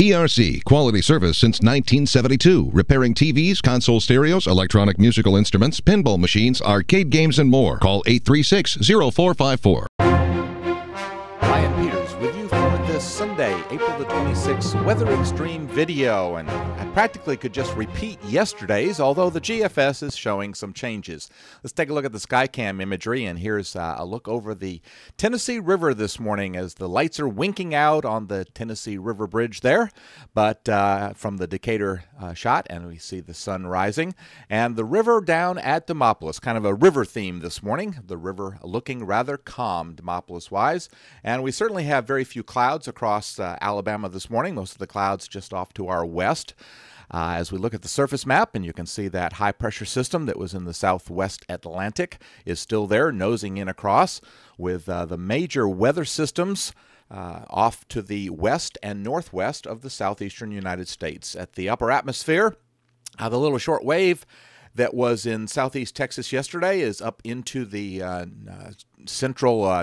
ERC, quality service since 1972, repairing TVs, console stereos, electronic musical instruments, pinball machines, arcade games, and more. Call 836-0454. Ryan Peters with you for this Sunday, April the 26th Weather Xtreme video, and I practically could just repeat yesterday's, although the GFS is showing some changes. Let's take a look at the Skycam imagery, and here's a look over the Tennessee River this morning as the lights are winking out on the Tennessee River Bridge there, but from the Decatur shot, and we see the sun rising, and the river down at Demopolis, kind of a river theme this morning, the river looking rather calm Demopolis-wise, and we certainly have very few clouds across Alabama this morning, most of the clouds just off to our west. As we look at the surface map, and you can see that high pressure system that was in the southwest Atlantic is still there, nosing in across, with the major weather systems off to the west and northwest of the southeastern United States. At the upper atmosphere, the little short wave that was in southeast Texas yesterday is up into the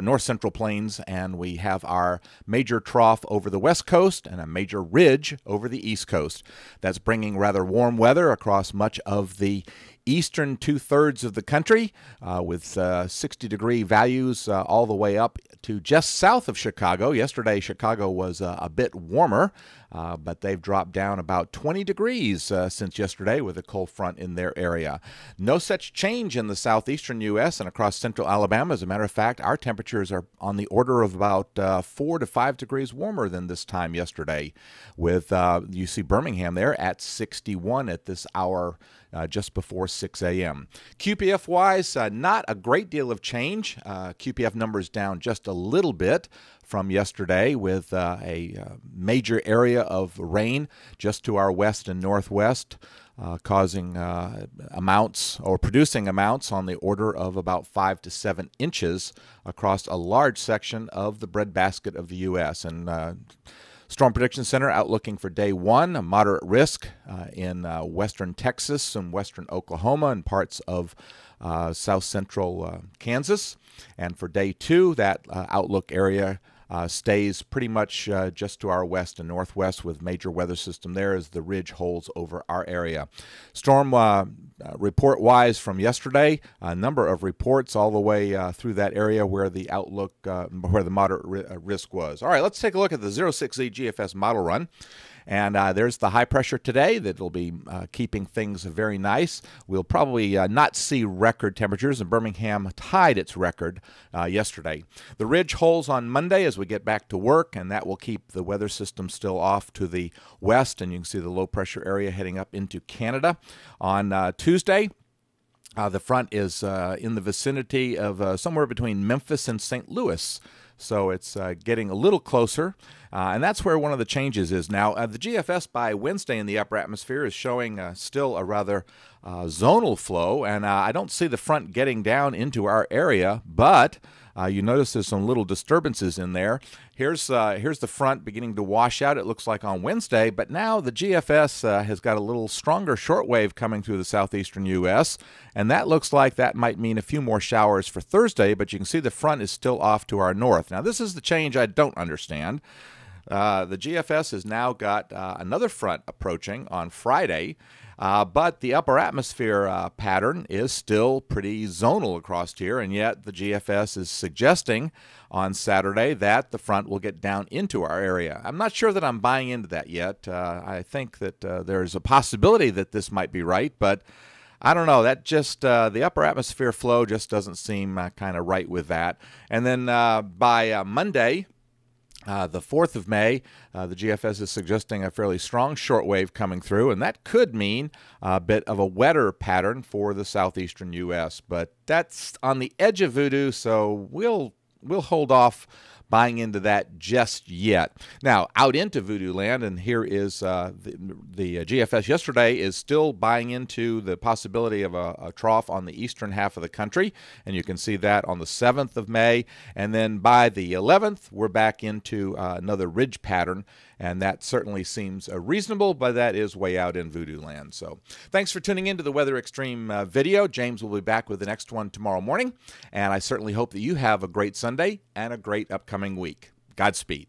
north central plains, and we have our major trough over the west coast and a major ridge over the east coast. That's bringing rather warm weather across much of the eastern two-thirds of the country, with 60-degree values all the way up to just south of Chicago. Yesterday, Chicago was a bit warmer, but they've dropped down about 20 degrees since yesterday with a cold front in their area. No such change in the southeastern U.S. and across central Alabama. As a matter of fact, our temperatures are on the order of about 4 to 5 degrees warmer than this time yesterday, with you see Birmingham there at 61 at this hour, just before 6 a.m. QPF-wise, not a great deal of change. QPF numbers down just a little bit from yesterday, with a major area of rain just to our west and northwest, causing amounts or producing amounts on the order of about 5 to 7 inches across a large section of the breadbasket of the U.S. And Storm Prediction Center outlooking for day one, a moderate risk in western Texas and western Oklahoma and parts of south central Kansas. And for day two, that outlook area stays pretty much just to our west and northwest, with major weather system there as the ridge holds over our area. Storm report-wise from yesterday, a number of reports all the way through that area where the outlook, where the moderate risk was. All right, let's take a look at the 06Z GFS model run. And there's the high pressure today that will be keeping things very nice. We'll probably not see record temperatures, and Birmingham tied its record yesterday. The ridge holds on Monday as we get back to work, and that will keep the weather system still off to the west, and you can see the low pressure area heading up into Canada. On Tuesday, the front is in the vicinity of somewhere between Memphis and St. Louis. So it's getting a little closer, and that's where one of the changes is now. The GFS by Wednesday in the upper atmosphere is showing still a rather zonal flow, and I don't see the front getting down into our area, but you notice there's some little disturbances in there. Here's the front beginning to wash out, it looks like, on Wednesday, but now the GFS has got a little stronger shortwave coming through the southeastern U.S., and that looks like that might mean a few more showers for Thursday, but you can see the front is still off to our north. Now, this is the change I don't understand. The GFS has now got another front approaching on Friday, but the upper atmosphere pattern is still pretty zonal across here, and yet the GFS is suggesting on Saturday that the front will get down into our area. I'm not sure that I'm buying into that yet. I think that there's a possibility that this might be right, but I don't know. That just the upper atmosphere flow just doesn't seem kind of right with that. And then by Monday, the 4th of May, the GFS is suggesting a fairly strong shortwave coming through, and that could mean a bit of a wetter pattern for the southeastern U.S. But that's on the edge of voodoo, so we'll hold off buying into that just yet. Now, out into voodoo land, and here is the GFS yesterday is still buying into the possibility of a trough on the eastern half of the country, and you can see that on the 7th of May, and then by the 11th, we're back into another ridge pattern, and that certainly seems reasonable, but that is way out in voodoo land. So thanks for tuning into the Weather Xtreme video. James will be back with the next one tomorrow morning, and I certainly hope that you have a great Sunday and a great upcoming week. Godspeed.